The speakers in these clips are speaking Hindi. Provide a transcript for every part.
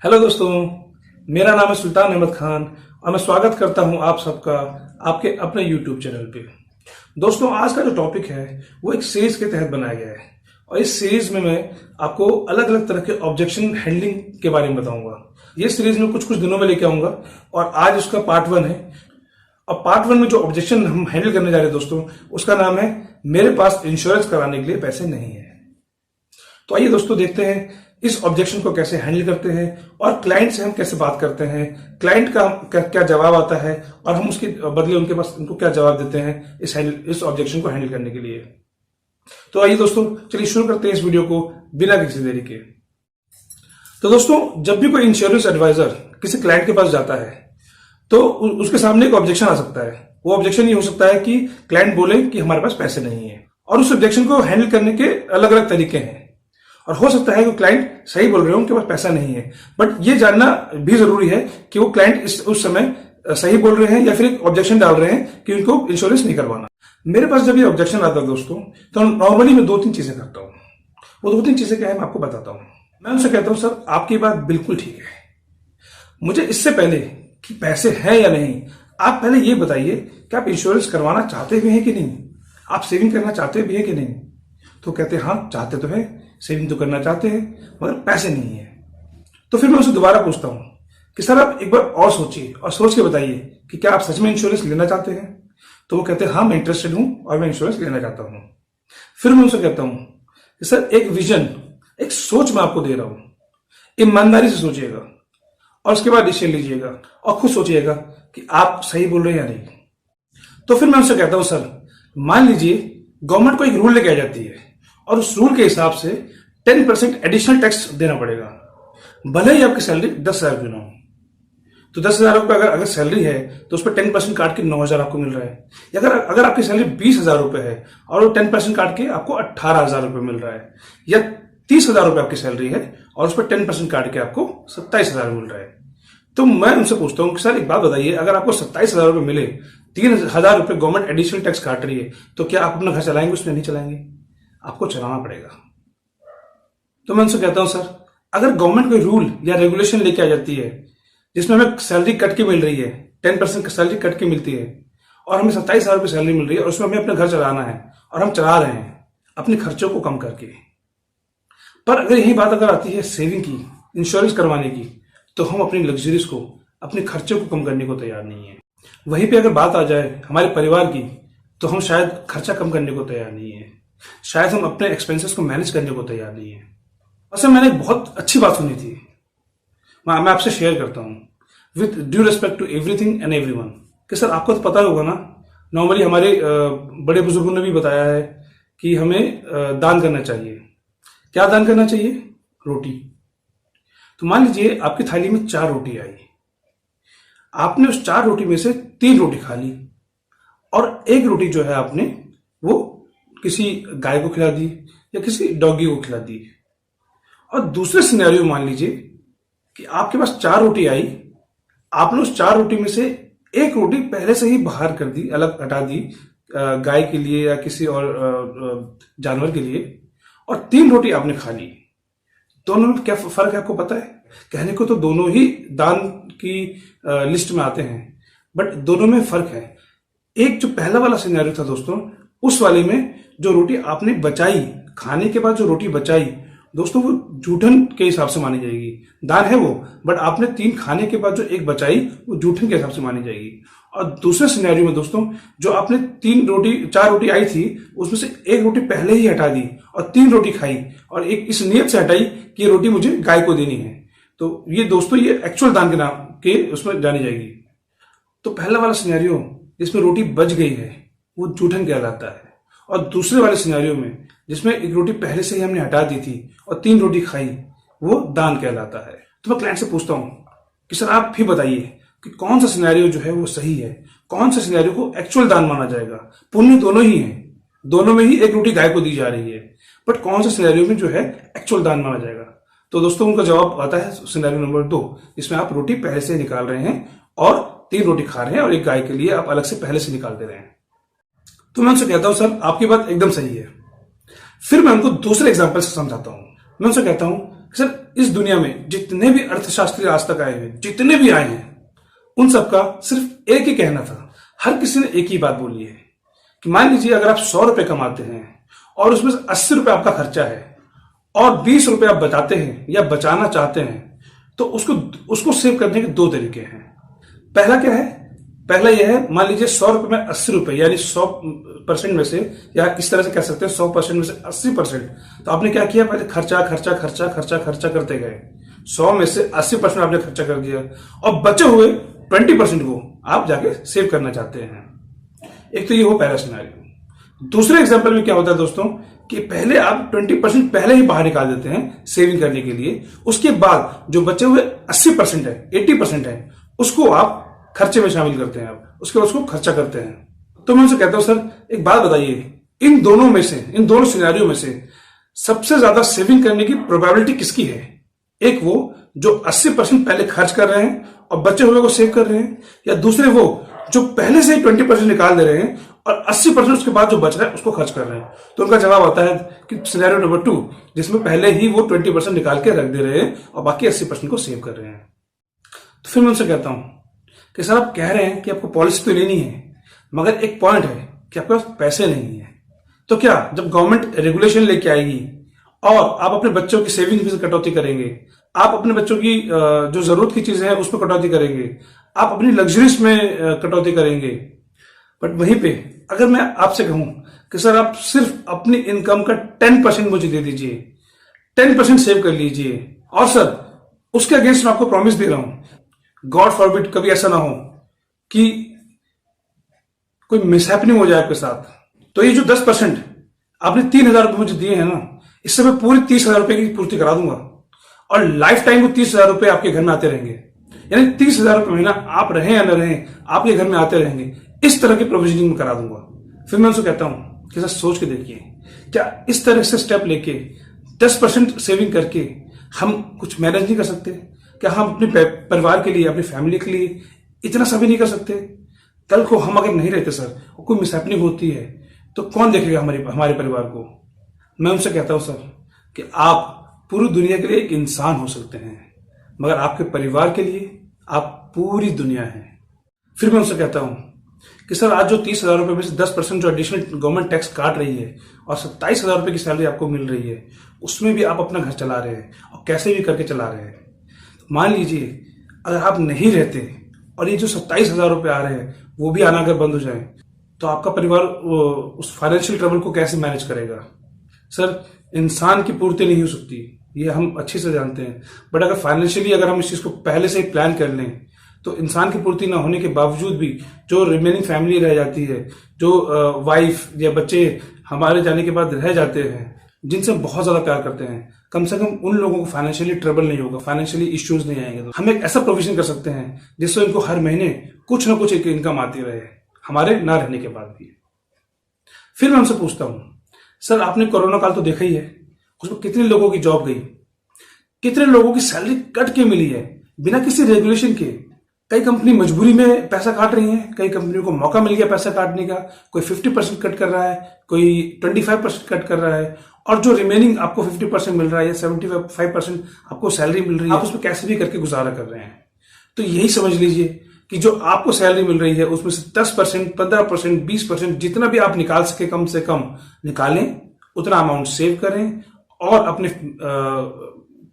हेलो दोस्तों, मेरा नाम है सुल्तान अहमद खान और मैं स्वागत करता हूं आप सबका आपके अपने यूट्यूब चैनल पे। दोस्तों, आज का जो टॉपिक है वो एक सीरीज के तहत बनाया गया है और इस सीरीज में मैं आपको अलग अलग तरह के ऑब्जेक्शन हैंडलिंग के बारे में बताऊंगा। ये सीरीज में कुछ दिनों में लेके आऊंगा और आज उसका पार्ट 1 है। और पार्ट 1 में जो ऑब्जेक्शन हम हैंडल करने जा रहे हैं दोस्तों, उसका नाम है मेरे पास इंश्योरेंस कराने के लिए पैसे नहीं है। तो आइए दोस्तों, देखते हैं इस ऑब्जेक्शन को कैसे हैंडल करते हैं और क्लाइंट से हम कैसे बात करते हैं, क्लाइंट का क्या जवाब आता है और हम उसके बदले उनको क्या जवाब देते हैं इस ऑब्जेक्शन को हैंडल करने के लिए। तो आइए दोस्तों, चलिए शुरू करते हैं इस वीडियो को बिना किसी देरी के। तो दोस्तों, जब भी कोई इंश्योरेंस एडवाइजर किसी क्लाइंट के पास जाता है तो उसके सामने एक ऑब्जेक्शन आ सकता है। वो ऑब्जेक्शन ये हो सकता है कि क्लाइंट बोले कि हमारे पास पैसे नहीं है, और उस ऑब्जेक्शन को हैंडल करने के अलग अलग तरीके हैं। और हो सकता है कि क्लाइंट सही बोल रहे हो, उनके पास पैसा नहीं है, बट ये जानना भी जरूरी है कि वो क्लाइंट उस समय सही बोल रहे हैं या फिर एक ऑब्जेक्शन डाल रहे हैं कि उनको इंश्योरेंस नहीं करवाना। मेरे पास जब ये ऑब्जेक्शन आता है दोस्तों, तो नॉर्मली मैं 2-3 चीजें करता हूँ। वो 2-3 चीजें क्या है मैं आपको बताता हूँ। मैं उनसे कहता हूँ, सर आपकी बात बिल्कुल ठीक है, मुझे इससे पहले कि पैसे हैं या नहीं, आप पहले ये बताइए कि आप इंश्योरेंस करवाना चाहते भी हैं कि नहीं, आप सेविंग करना चाहते भी हैं कि नहीं। तो कहते हैं हाँ चाहते तो है, सेविंग तो करना चाहते हैं, मगर पैसे नहीं है। तो फिर मैं उनसे दोबारा पूछता हूं कि सर आप एक बार और सोचिए और सोच के बताइए कि क्या आप सच में इंश्योरेंस लेना चाहते हैं। तो वो कहते हैं हाँ मैं इंटरेस्टेड हूं और मैं इंश्योरेंस लेना चाहता हूं। फिर मैं उनसे कहता हूं कि सर एक विजन, एक सोच मैं आपको दे रहा हूं, ईमानदारी से सोचिएगा और उसके बाद डिसीजन लीजिएगा और खुद सोचिएगा कि आप सही बोल रहे हैं या नहीं। तो फिर मैं उनसे कहता हूं, सर मान लीजिए गवर्नमेंट को एक रूल लेके आ जाती है और उस रूल के हिसाब से 10% एडिशनल टैक्स देना पड़ेगा, भले ही आपकी सैलरी 10,000 क्यों ना हो। तो 10,000 रुपये अगर सैलरी है तो उस पर 10% काट के 9,000 आपको मिल रहा है। या अगर आपकी सैलरी 20,000 रुपये है और वो 10% काट के आपको 18,000 रुपये मिल रहा है, या 30,000 रुपये आपकी सैलरी है और उस पर 10% काट के आपको 27,000 मिल रहा है। तो मैं उनसे पूछता हूँ कि सर एक बात बताइए, अगर आपको 27,000 रुपये मिले, 3,000 रुपये गवर्नमेंट एडिशनल टैक्स काट रही है, तो क्या आप अपना घर चलाएंगे? उसमें नहीं चलाएंगे, आपको चलाना पड़ेगा। तो मैं उनसे कहता हूं, सर अगर गवर्नमेंट कोई रूल या रेगुलेशन लेके आ जाती है जिसमें हमें सैलरी कट के मिल रही है, 10% सैलरी कट के मिलती है और हमें 27,000 रुपये सैलरी मिल रही है और उसमें हमें अपना घर चलाना है और हम चला रहे हैं अपने खर्चों को कम करके, पर अगर यही बात अगर आती है सेविंग की, इंश्योरेंस करवाने की, तो हम अपनी लग्जरीज को, अपने खर्चों को कम करने को तैयार नहीं है। वहीं पे अगर बात आ जाए हमारे परिवार की, तो हम शायद खर्चा कम करने को तैयार नहीं है, शायद हम अपने एक्सपेंसेस को मैनेज करने को तैयार नहीं है। असल मैंने एक बहुत अच्छी बात सुनी थी, मैं आपसे शेयर करता हूँ with due respect to everything and everyone, कि सर आपको तो पता होगा ना, नॉर्मली हमारे बड़े बुजुर्गों ने भी बताया है कि हमें दान करना चाहिए। क्या दान करना चाहिए? रोटी। तो मान लीजिए आपकी थाली में 4 रोटी आई, आपने उस 4 रोटी में से 3 रोटी खा ली और 1 रोटी जो है आपने वो किसी गाय को खिला दी या किसी डॉगी को खिला दी। और दूसरे सिनेरियो मान लीजिए कि आपके पास 4 रोटी आई, आपने उस 4 रोटी में से 1 रोटी पहले से ही बाहर कर दी, अलग हटा दी गाय के लिए या किसी और जानवर के लिए, और 3 रोटी आपने खा ली। दोनों में क्या फर्क है आपको पता है? कहने को तो दोनों ही दान की लिस्ट में आते हैं, बट दोनों में फर्क है। एक जो पहला वाला सिनेरियो था दोस्तों, उस वाले में जो रोटी आपने बचाई, खाने के बाद जो रोटी बचाई दोस्तों, वो जूठन के हिसाब से मानी जाएगी। दान है वो, बट आपने 3 खाने के बाद जो 1 बचाई वो जूठन के हिसाब से मानी जाएगी। और दूसरे सिनेरियो में दोस्तों, जो आपने 4 रोटी आई थी, उसमें से 1 रोटी पहले ही हटा दी और 3 रोटी खाई और एक इस नियत से हटाई कि ये रोटी मुझे गाय को देनी है, तो ये दोस्तों ये एक्चुअल दान के नाम के उसमें जानी जाएगी। तो पहला वाला सिनेरियो जिसमें रोटी बच गई है वो जूठन कहलाता है, और दूसरे वाले सिनेरियो में जिसमें 1 रोटी पहले से ही हमने हटा दी थी और 3 रोटी खाई, वो दान कहलाता है। तो मैं क्लाइंट से पूछता हूं कि सर आप भी बताइए कि कौन सा सिनेरियो जो है वो सही है, कौन सा सिनेरियो को एक्चुअल दान माना जाएगा। पुण्य दोनों ही है, दोनों में ही 1 रोटी गाय को दी जा रही है, बट कौन सा सिनेरियो में जो है एक्चुअल दान माना जाएगा। तो दोस्तों उनका जवाब आता है सिनेरियो नंबर 2, जिसमें आप रोटी पहले से निकाल रहे हैं और 3 रोटी खा रहे हैं और 1 गाय के लिए आप अलग से पहले से निकाल दे रहे हैं। तो मैं उनसे कहता हूं सर आपकी बात एकदम सही है। फिर मैं उनको दूसरे एग्जाम्पल से समझाता हूं। मैं उनसे कहता हूं सर इस दुनिया में जितने भी अर्थशास्त्री आज तक आए हैं, जितने भी आए हैं, उन सबका सिर्फ एक ही कहना था। हर किसी ने एक ही बात बोली है कि मान लीजिए अगर आप 100 रुपए कमाते हैं और उसमें से 80 रुपए आपका खर्चा है और 20 रुपए आप बचाते हैं या बचाना चाहते हैं, तो उसको सेव करने के दो तरीके हैं। पहला क्या है? पहला यह है, मान लीजिए 100 रुपए में 80 रुपए यानी 100% में से, या इस तरह से कह सकते हैं 100% में से 80%, तो आपने क्या किया? पहले खर्चा खर्चा खर्चा खर्चा खर्चा करते गए। 100 में से 80% आपने खर्चा कर दिया और बचे हुए 20% को आप जाके सेव करना चाहते हैं। एक तो ये हो पहला सिनेरियो। दूसरे एग्जांपल में क्या होता है दोस्तों कि पहले आप 20% पहले ही बाहर निकाल देते हैं सेविंग करने के लिए, उसके बाद जो बचे हुए 80% है, 80% है, उसको आप खर्चे में शामिल करते हैं, आप उसके बाद उसको खर्चा करते हैं। तो मैं उनसे कहता हूं, सर एक बात बताइए, इन दोनों सिनेरियो में से सबसे ज्यादा सेविंग करने की प्रोबेबिलिटी किसकी है? एक वो जो 80% पहले खर्च कर रहे हैं और बचे हुए को सेव कर रहे हैं, या दूसरे वो जो पहले से ही 20% निकाल दे रहे हैं और 80% उसके बाद जो बच रहा है उसको खर्च कर रहे हैं? तो उनका जवाब आता है कि सिनेरियो नंबर 2, जिसमें पहले ही वो 20% निकाल के रख दे रहे हैं और बाकी 80% को सेव कर रहे हैं। तो फिर मैं उनसे कहता हूं कि सर आप कह रहे हैं कि आपको पॉलिसी तो लेनी है, मगर एक पॉइंट है कि आपके पास पैसे नहीं है। तो क्या जब गवर्नमेंट रेगुलेशन लेके आएगी और आप अपने बच्चों की सेविंग में कटौती करेंगे, आप अपने बच्चों की जो जरूरत की चीजें हैं उसमें कटौती करेंगे, आप अपनी लग्जरीज में कटौती करेंगे, बट वहीं पे अगर मैं आपसे कहूं कि सर आप सिर्फ अपनी इनकम का 10% मुझे दे दीजिए, 10% सेव कर लीजिए, और सर उसके अगेंस्ट मैं आपको प्रॉमिस दे रहा हूं, गॉड फॉरबिड कभी ऐसा ना हो कि कोई मिसहैपनिंग हो जाए आपके साथ, तो ये जो 10% आपने 3,000 रुपए मुझे दिए हैं ना, इससे मैं पूरी 30,000 रुपए की पूर्ति करा दूंगा और लाइफ टाइम वो 30,000 रुपए आपके घर में आते रहेंगे। यानी 30,000 रुपए महीना आप रहें या न रहें, आपके घर में आते रहेंगे। इस तरह की प्रोविजनिंग में करा दूंगा। फिर मैं उनसे कहता हूं कि सर सोच के देखिए, क्या इस तरह से स्टेप लेके 10% सेविंग करके हम कुछ मैनेज नहीं कर सकते? क्या हम अपने परिवार के लिए, अपनी फैमिली के लिए इतना सा भी नहीं कर सकते? कल को हम अगर नहीं रहते सर, कोई मिसहैपनिंग होती है, तो कौन देखेगा हमारे परिवार को? मैं उनसे कहता हूं सर कि आप पूरी दुनिया के लिए एक इंसान हो सकते हैं, मगर आपके परिवार के लिए आप पूरी दुनिया हैं। फिर मैं उनसे कहता हूं कि सर आज जो 30,000 रुपए में से 10% जो एडिशनल गवर्नमेंट टैक्स काट रही है और 27,000 रुपए की सैलरी आपको मिल रही है, उसमें भी आप अपना घर चला रहे हैं और कैसे भी करके चला रहे हैं। मान लीजिए अगर आप नहीं रहते और ये जो 27,000 रुपए आ रहे हैं वो भी आना अगर बंद हो जाए, तो आपका परिवार उस फाइनेंशियल ट्रबल को कैसे मैनेज करेगा? सर इंसान की पूर्ति नहीं हो सकती, ये हम अच्छे से जानते हैं, बट अगर फाइनेंशियली अगर हम इस चीज को पहले से ही प्लान कर लें, तो इंसान की पूर्ति ना होने के बावजूद भी जो रिमेनिंग फैमिली रह जाती है, जो वाइफ या बच्चे हमारे जाने के बाद रह जाते हैं, जिनसे हम बहुत ज्यादा प्यार करते हैं, कम से कम उन लोगों को फाइनेंशियली ट्रबल नहीं होगा, फाइनेंशियली इश्यूज नहीं आएंगे। तो हम एक ऐसा प्रोविजन कर सकते हैं जिससे उनको हर महीने कुछ ना कुछ एक इनकम आती रहे, हमारे ना रहने के बाद भी। फिर मैं उनसे पूछता हूं, सर आपने कोरोना काल तो देखा ही है, उसमें कितने लोगों की जॉब गई, कितने लोगों की सैलरी कट के मिली है बिना किसी रेगुलेशन के। कई कंपनी मजबूरी में पैसा काट रही है, कई कंपनियों को मौका मिल गया पैसा काटने का, कोई 50% कट कर रहा है, कोई 25% कट कर रहा है, और जो रिमेनिंग आपको 50% मिल रहा है या 75% आपको सैलरी मिल रही है, आप उसमें कैसे भी करके गुजारा कर रहे हैं। तो यही समझ लीजिए कि जो आपको सैलरी मिल रही है उसमें से 10%, 15%, 20% जितना भी आप निकाल सके कम से कम निकालें, उतना अमाउंट सेव करें और अपने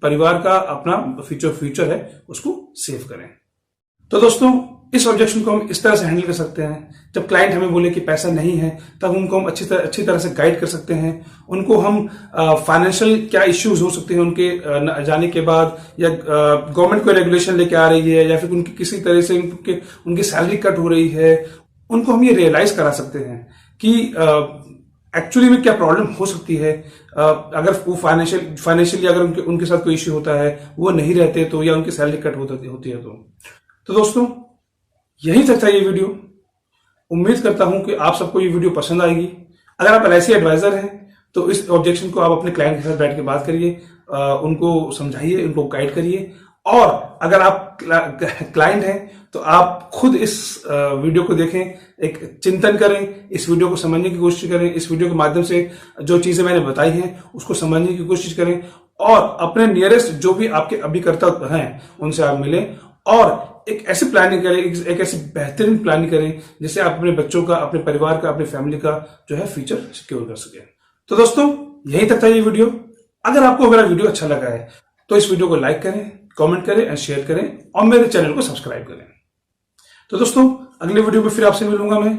परिवार का अपना फ्यूचर है उसको सेव करें। तो दोस्तों इस ऑब्जेक्शन को हम इस तरह से हैंडल कर सकते हैं, जब क्लाइंट हमें बोले कि पैसा नहीं है तब उनको हम अच्छी तरह से गाइड कर सकते हैं। उनको हम फाइनेंशियल क्या इश्यूज हो सकते हैं उनके जाने के बाद, या गवर्नमेंट कोई रेगुलेशन लेके आ रही है, या फिर उनकी किसी तरह से उनकी सैलरी कट हो रही है, उनको हम ये रियलाइज करा सकते हैं कि एक्चुअली में क्या प्रॉब्लम हो सकती है। अगर वो फाइनेंशियली अगर उनके साथ कोई इश्यू होता है, वो नहीं रहते तो, या उनकी सैलरी कट होती है तो दोस्तों यही तक था ये वीडियो। उम्मीद करता हूं कि आप सबको ये वीडियो पसंद आएगी। अगर आप LIC एडवाइजर हैं तो इस ऑब्जेक्शन को आप अपने क्लाइंट के साथ बैठ के बात करिए, उनको समझाइए, उनको गाइड करिए। और अगर आप क्लाइंट हैं तो आप खुद इस वीडियो को देखें, एक चिंतन करें, इस वीडियो को समझने की कोशिश करें, इस वीडियो के माध्यम से जो चीजें मैंने बताई हैं उसको समझने की कोशिश करें, और अपने नियरेस्ट जो भी आपके अभिकर्ता हैं उनसे आप मिलें और एक ऐसी प्लानिंग करें, एक ऐसी बेहतरीन प्लानिंग करें जिससे आप अपने बच्चों का, अपने परिवार का, अपनी फैमिली का जो है फ्यूचर सिक्योर कर सके। तो दोस्तों यहीं तक था ये वीडियो। अगर आपको मेरा वीडियो अच्छा लगा है तो इस वीडियो को लाइक करें, कमेंट करें एंड शेयर करें और मेरे चैनल को सब्सक्राइब करें। तो दोस्तों अगले वीडियो में फिर आपसे मिलूंगा मैं।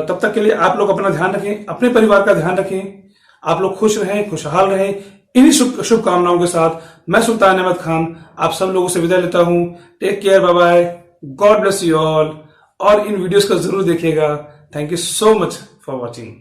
तब तक के लिए आप लोग अपना ध्यान रखें, अपने परिवार का ध्यान रखें, आप लोग खुश रहें, खुशहाल रहें। इन्हीं शुभकामनाओं के साथ मैं सुल्तान अहमद खान आप सब लोगों से विदा लेता हूं। Take care, bye bye, God bless you all. और इन वीडियोस को जरूर देखिएगा। Thank you so much for watching.